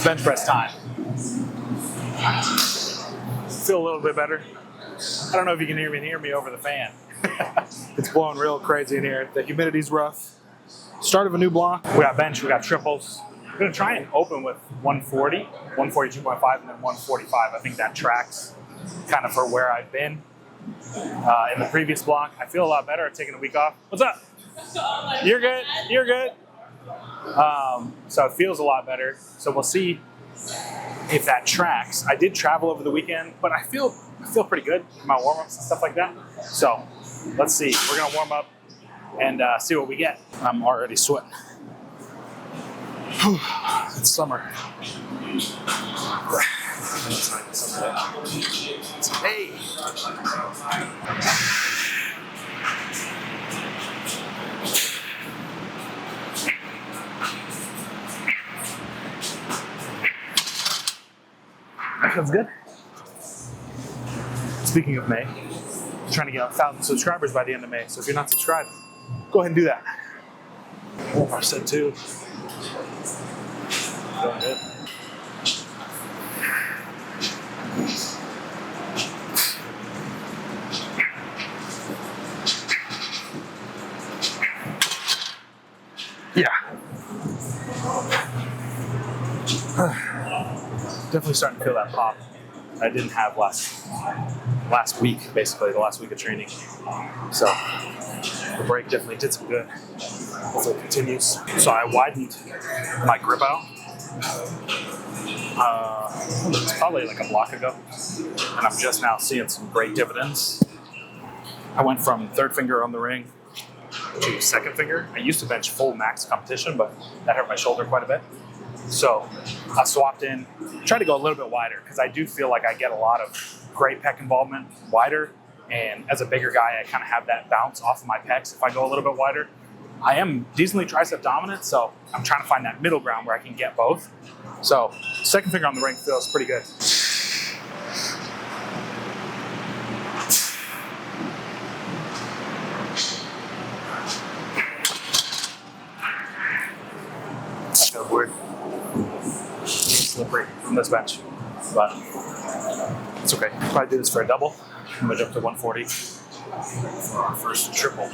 It's bench press time. Feel a little bit better. I don't know if you can hear me over the fan. It's blowing real crazy in here. The humidity's rough. Start of a new block. We got bench, we got triples. I'm gonna try and open with 140, 142.5, and then 145. I think that tracks kind of for where I've been in the previous block. I feel a lot better. I'm taking a week off. What's up? You're good. You're good. So it feels a lot better. So we'll see if that tracks. I did travel over the weekend, but I feel pretty good in my warm-ups and stuff like that. So let's see. We're gonna warm up and see what we get. I'm already sweating. It's summer. Hey. That feels good. Speaking of May, I'm trying to get 1,000 subscribers by the end of May. So if you're not subscribed, go ahead and do that. I said too. Feeling good. Yeah. Definitely starting to feel that pop I didn't have last week, basically, the last week of training. So the break definitely did some good. Hopefully it continues. So I widened my grip out. It's probably like a block ago. And I'm just now seeing some great dividends. I went from third finger on the ring to second finger. I used to bench full max competition, but that hurt my shoulder quite a bit. So I swapped in, tried to go a little bit wider because I do feel like I get a lot of great pec involvement wider. And as a bigger guy, I kind of have that bounce off of my pecs if I go a little bit wider. I am decently tricep dominant, so I'm trying to find that middle ground where I can get both. So second finger on the ring feels pretty good. That feels weird. Slippery from this bench, but it's okay. Probably do this for a double. I'm gonna jump to 140 for our first triple.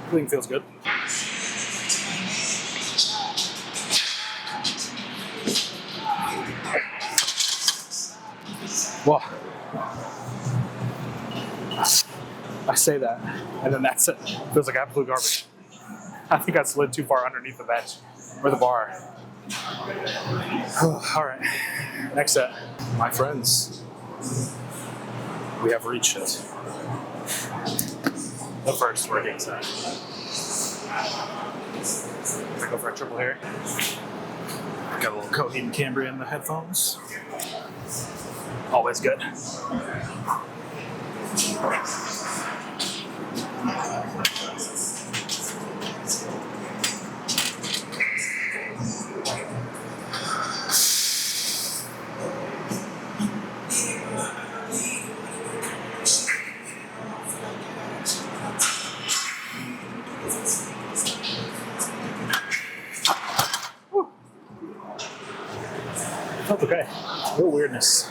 Everything feels good. Well, I say that, and then that's it. Feels like absolute garbage. I think I slid too far underneath the bench or the bar. All right, next set. My friends, we have reached it. The first working set. I'm gonna go for a triple here. Got a little Coheed and Cambria in the headphones. Always good. Felt okay. A little weirdness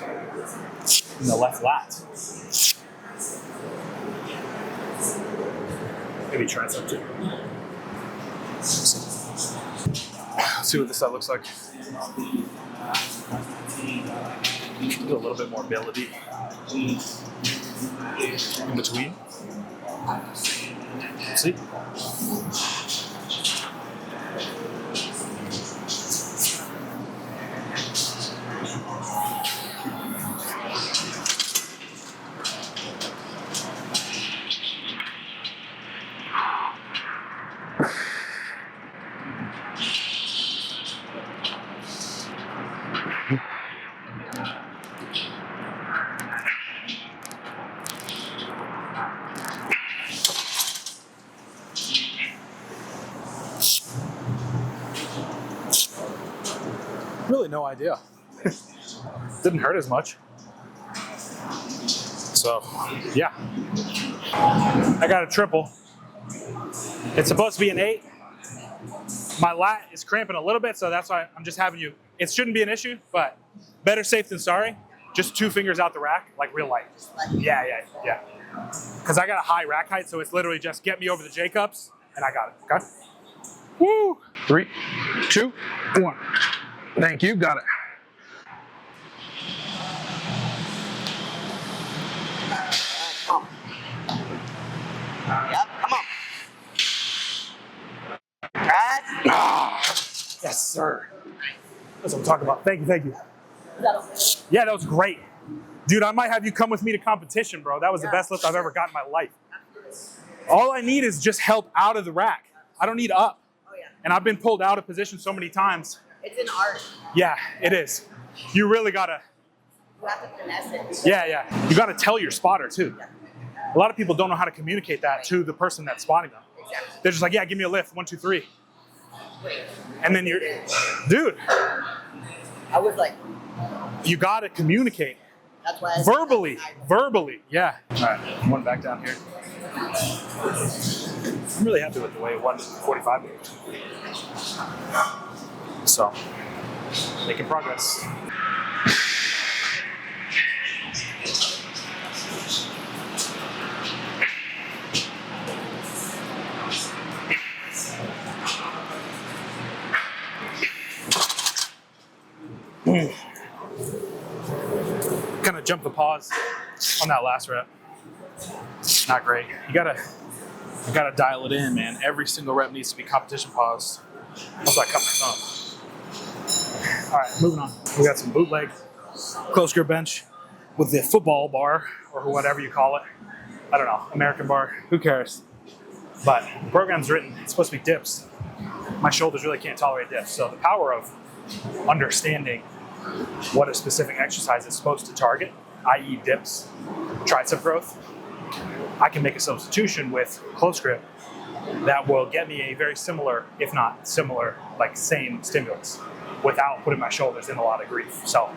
in the left lat. Maybe tricep too. Let's see what this side looks like. Get a little bit more ability in between. See? Really no idea. Didn't hurt as much. So, yeah. I got a triple. It's supposed to be an 8. My lat is cramping a little bit, so that's why I'm just having you. It shouldn't be an issue, but better safe than sorry. Just 2 fingers out the rack, like real light. Yeah. Because I got a high rack height, so it's literally just get me over the J-cups, and I got it, okay? Woo! 3, 2, 1. Thank you, got it. Yep, come on. Yes, sir. That's what I'm talking about. Thank you. Yeah, that was great. Dude, I might have you come with me to competition, bro. That was the best lift I've ever got in my life. All I need is just help out of the rack. I don't need up. Oh, yeah. And I've been pulled out of position so many times. It's an art. Yeah, it is. You really gotta. You have to finesse it. Yeah. You gotta tell your spotter too. Yeah. A lot of people don't know how to communicate that to the person that's spotting them. Exactly. They're just like, yeah, give me a lift, 1, 2, 3. And then you're, dude. I was like, you gotta communicate. that's why. Verbally, yeah. All right, one back down here. I'm really happy with the way 145 moved. So, making progress. Kind of jump the pause on that last rep. Not great. You gotta dial it in, man. Every single rep needs to be competition paused. Also, I cut my thumb. All right, moving on. We got some bootleg close grip bench with the football bar or whatever you call it. I don't know, American bar. Who cares? But the program's written. It's supposed to be dips. My shoulders really can't tolerate dips. So the power of understanding what a specific exercise is supposed to target, i.e. dips, tricep growth, I can make a substitution with close grip that will get me a very similar, if not similar, like same stimulus without putting my shoulders in a lot of grief. So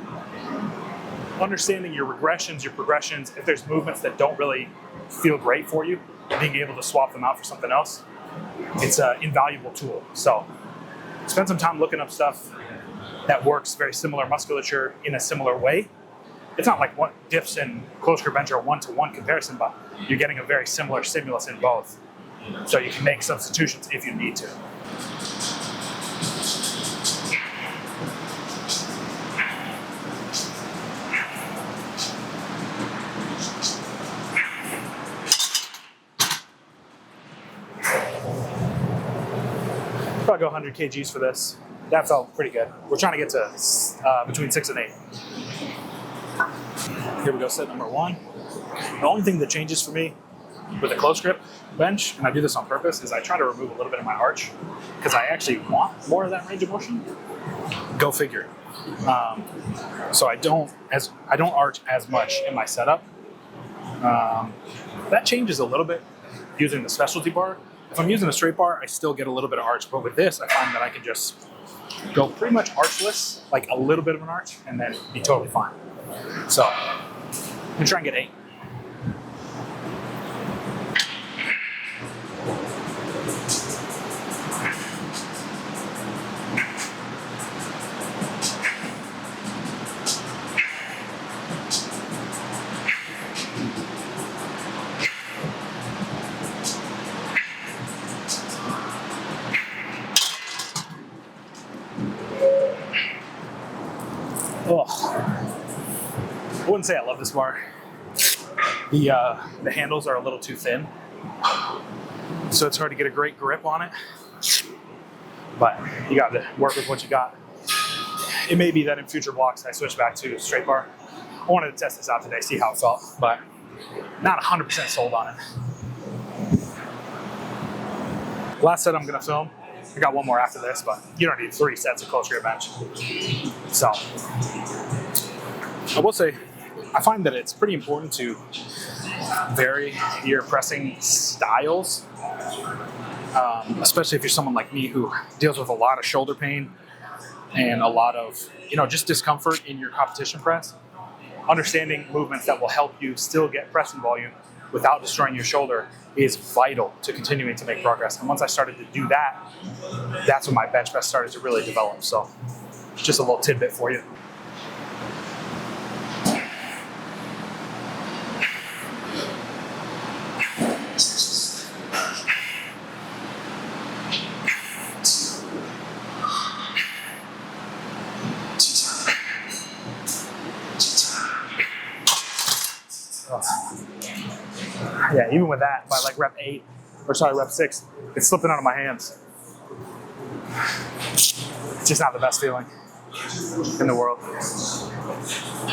understanding your regressions, your progressions, if there's movements that don't really feel great for you, being able to swap them out for something else, it's an invaluable tool. So spend some time looking up stuff that works very similar musculature in a similar way. It's not like what dips and close grip bench are 1-to-1 comparison, but you're getting a very similar stimulus in both. So you can make substitutions if you need to. Probably go 100 kgs for this. That felt pretty good. We're trying to get to between 6 and 8. Here we go, set number 1. The only thing that changes for me with a close grip bench, and I do this on purpose, is I try to remove a little bit of my arch because I actually want more of that range of motion. Go figure. So I don't arch as much in my setup. That changes a little bit using the specialty bar. If I'm using a straight bar, I still get a little bit of arch, but with this, I find that I can just go pretty much archless, like a little bit of an arch, and then be totally fine. So I'm gonna try and get 8. Oh, I wouldn't say I love this bar. The handles are a little too thin, so it's hard to get a great grip on it. But you got to work with what you got. It may be that in future blocks I switch back to straight bar. I wanted to test this out today, see how it felt, but not 100% sold on it. Last set I'm gonna film. I got one more after this, but you don't need 3 sets of close grip bench. So I will say, I find that it's pretty important to vary your pressing styles, especially if you're someone like me who deals with a lot of shoulder pain and a lot of, just discomfort in your competition press. Understanding movements that will help you still get pressing volume without destroying your shoulder is vital to continuing to make progress. And once I started to do that, that's when my bench press started to really develop. So just a little tidbit for you. Yeah, even with that, by like rep 6, it's slipping out of my hands. It's just not the best feeling in the world.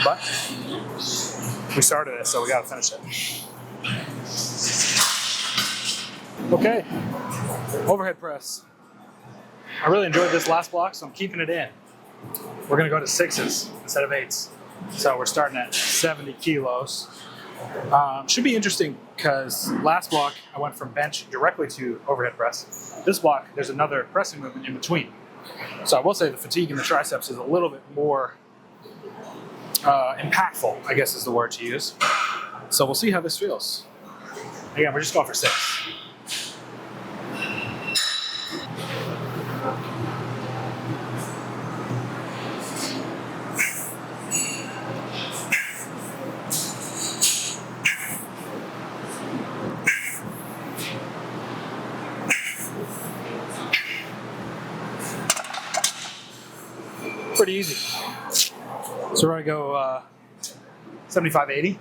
But we started it, so we got to finish it. Okay, overhead press. I really enjoyed this last block, so I'm keeping it in. We're going to go to 6s instead of 8s. So we're starting at 70 kilos. Should be interesting because last block I went from bench directly to overhead press. This block, there's another pressing movement in between. So I will say the fatigue in the triceps is a little bit more impactful, I guess is the word to use. So we'll see how this feels. Again, we're just going for 6. Pretty easy. So we're gonna go 75, 80,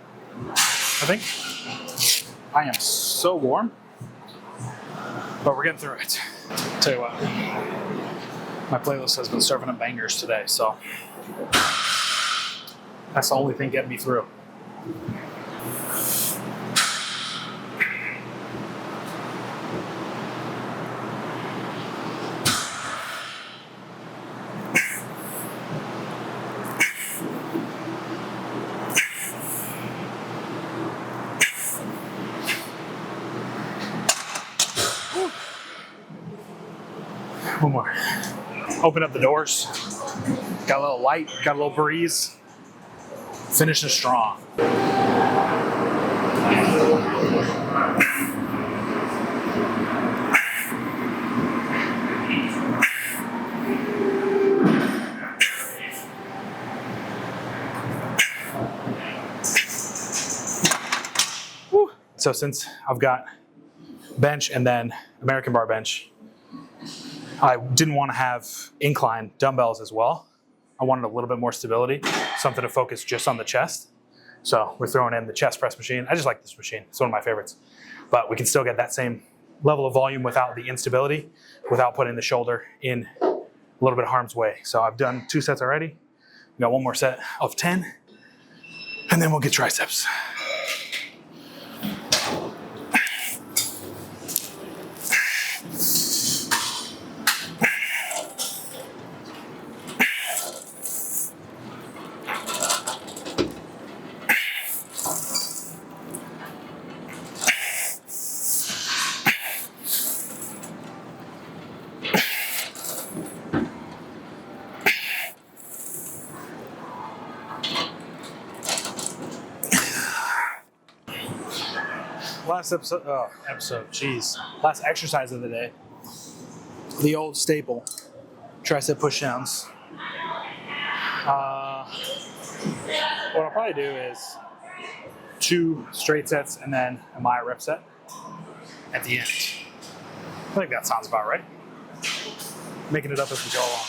I think. I am so warm, but we're getting through it. Tell you what, my playlist has been serving up bangers today, so that's the only thing getting me through. One more. Open up the doors. Got a little light, got a little breeze. Finishing strong. Woo. So since I've got bench and then American bar bench, I didn't want to have incline dumbbells as well. I wanted a little bit more stability, something to focus just on the chest. So we're throwing in the chest press machine. I just like this machine. It's one of my favorites. But we can still get that same level of volume without the instability, without putting the shoulder in a little bit of harm's way. So I've done 2 sets already. We got one more set of 10, and then we'll get triceps. Last last exercise of the day. The old staple, tricep pushdowns. What I'll probably do is 2 straight sets and then a Maya rep set at the end. I think that sounds about right. Making it up as we go along.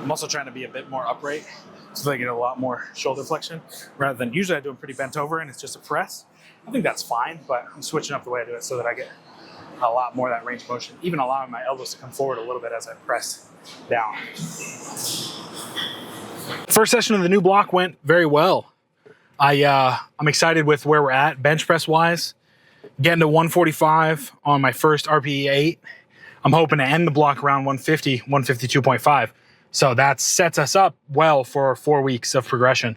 I'm also trying to be a bit more upright so that I get a lot more shoulder flexion rather than usually I do them pretty bent over and it's just a press. I think that's fine, but I'm switching up the way I do it so that I get a lot more of that range of motion, even allowing my elbows to come forward a little bit as I press down. First session of the new block went very well. I'm excited with where we're at bench press wise. getting to 145 on my first RPE 8. I'm hoping to end the block around 150, 152.5. So that sets us up well for 4 weeks of progression.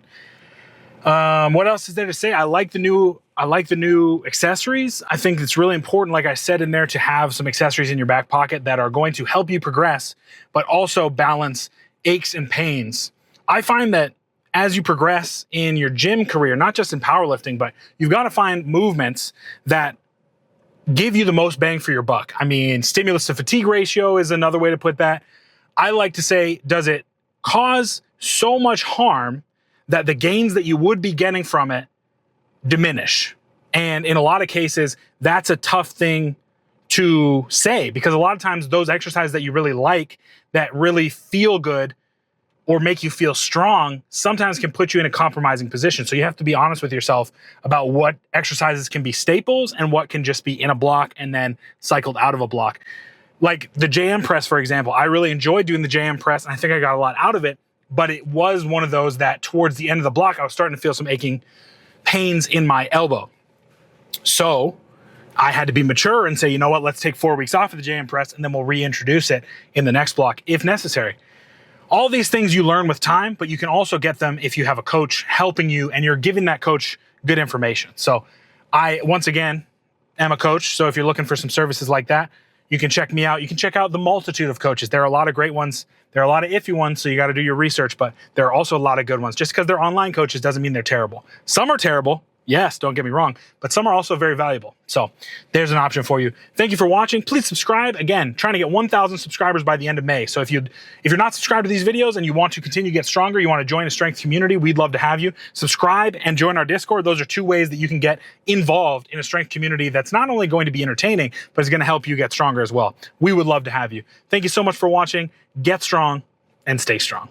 What else is there to say? I like the new accessories. I think it's really important, like I said in there, to have some accessories in your back pocket that are going to help you progress, but also balance aches and pains. I find that as you progress in your gym career, not just in powerlifting, but you've got to find movements that give you the most bang for your buck. I mean, stimulus to fatigue ratio is another way to put that. I like to say, does it cause so much harm that the gains that you would be getting from it diminish? And in a lot of cases, that's a tough thing to say, because a lot of times those exercises that you really like, that really feel good or make you feel strong, sometimes can put you in a compromising position. So you have to be honest with yourself about what exercises can be staples and what can just be in a block and then cycled out of a block. Like the JM press, for example, I really enjoyed doing the JM press, and I think I got a lot out of it, but it was one of those that towards the end of the block, I was starting to feel some aching pains in my elbow. So I had to be mature and say, you know what, let's take 4 weeks off of the JM press and then we'll reintroduce it in the next block if necessary. All these things you learn with time, but you can also get them if you have a coach helping you and you're giving that coach good information. So I, once again, am a coach. So if you're looking for some services like that, you can check me out. You can check out the multitude of coaches. There are a lot of great ones. There are a lot of iffy ones, so you got to do your research, but there are also a lot of good ones. Just because they're online coaches doesn't mean they're terrible. Some are terrible. Yes, don't get me wrong, but some are also very valuable. So there's an option for you. Thank you for watching. Please subscribe. Again, trying to get 1,000 subscribers by the end of May. So if you're not subscribed to these videos and you want to continue to get stronger, you want to join a strength community, we'd love to have you. Subscribe and join our Discord. Those are 2 ways that you can get involved in a strength community that's not only going to be entertaining, but is going to help you get stronger as well. We would love to have you. Thank you so much for watching. Get strong and stay strong.